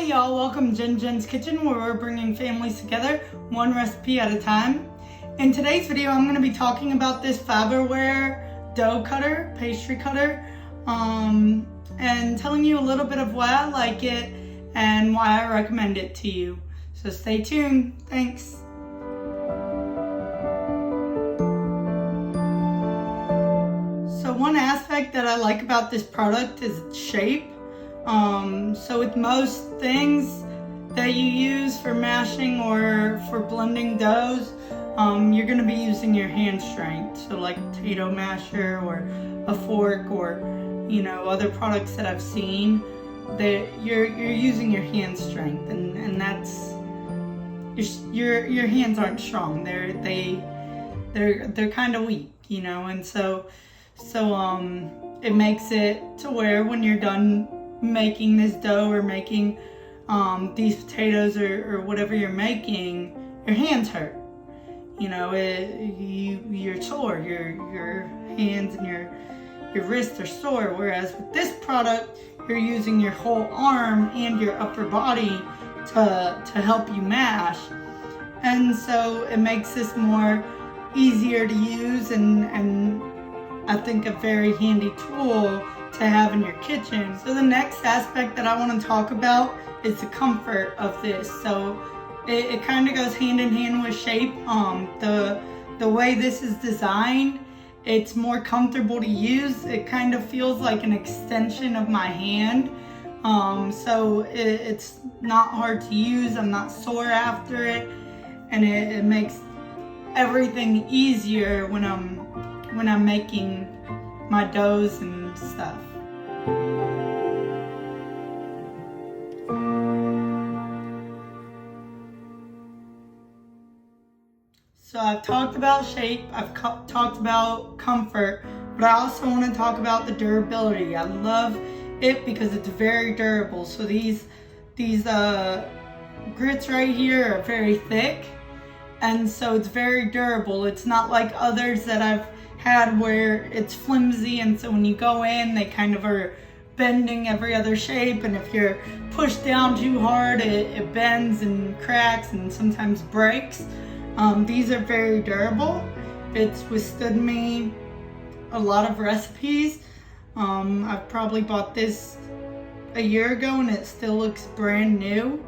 Hey y'all, welcome to JenJens Kitchen, where we're bringing families together one recipe at a time. In today's video, I'm going to be talking about this Faberware dough cutter, pastry cutter, and telling you a little bit of why I like it and why I recommend it to you. So stay tuned. Thanks. So one aspect that I like about this product is its shape. So with most things that you use for mashing or for blending doughs, you're going to be using your hand strength. So like a potato masher or a fork or, other products that I've seen, that you're using your hand strength, and that's your hands aren't strong. They're kind of weak, and so it makes it to where when you're done making this dough or making these potatoes or whatever you're making, your hands hurt. You're sore. Your hands and your wrists are sore. Whereas with this product, you're using your whole arm and your upper body to help you mash, and so it makes this more easier to use and I think a very handy tool to have in your kitchen. So the next aspect that I want to talk about is the comfort of this. So it kind of goes hand in hand with shape. The way this is designed, it's more comfortable to use. It kind of feels like an extension of my hand. So it's not hard to use. I'm not sore after it, and it makes everything easier when I'm making my doughs and stuff. So I've talked about shape, I've talked about comfort, but I also want to talk about the durability. I love it because it's very durable. So these grits right here are very thick, and so it's very durable. It's not like others that I've had where it's flimsy, and so when you go in, they kind of are bending every other shape, and if you're pushed down too hard, it bends and cracks and sometimes breaks. These are very durable. It's withstood me a lot of recipes. I've probably bought this a year ago and it still looks brand new.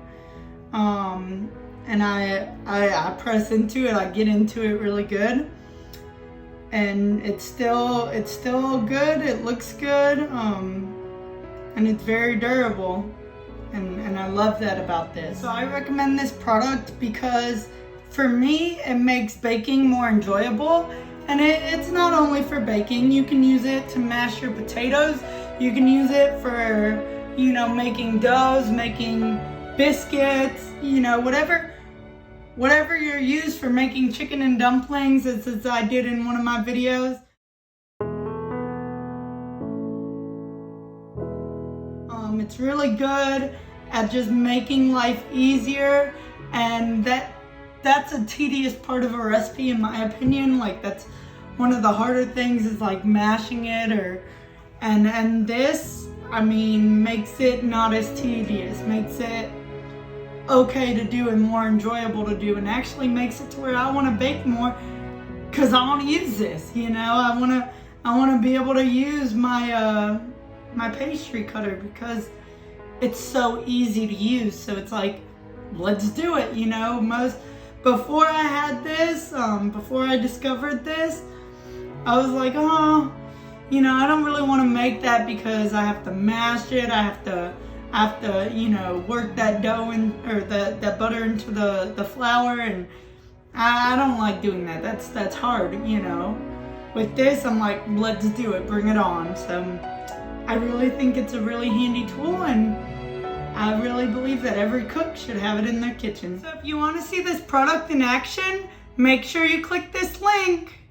And I press into it, I get into it really good. And it's still good, it looks good, and it's very durable, and I love that about this. So I recommend this product because for me it makes baking more enjoyable, and it's not only for baking. You can use it to mash your potatoes, you can use it for making doughs, making biscuits, whatever you're used for making chicken and dumplings, as I did in one of my videos. It's really good at just making life easier, and that's a tedious part of a recipe in my opinion. Like, that's one of the harder things, is like mashing it, and this, makes it not as tedious, makes it okay to do and more enjoyable to do, and actually makes it to where I want to bake more because I want to use this. I want to be able to use my my pastry cutter because it's so easy to use. So it's like, let's do it. Before I had this, before I discovered this, I was like, I don't really want to make that because I have to mash it. I have to work that dough or that butter into the flour, and I don't like doing that. That's hard, With this, I'm like, let's do it, bring it on. So I really think it's a really handy tool, and I really believe that every cook should have it in their kitchen. So if you want to see this product in action, make sure you click this link.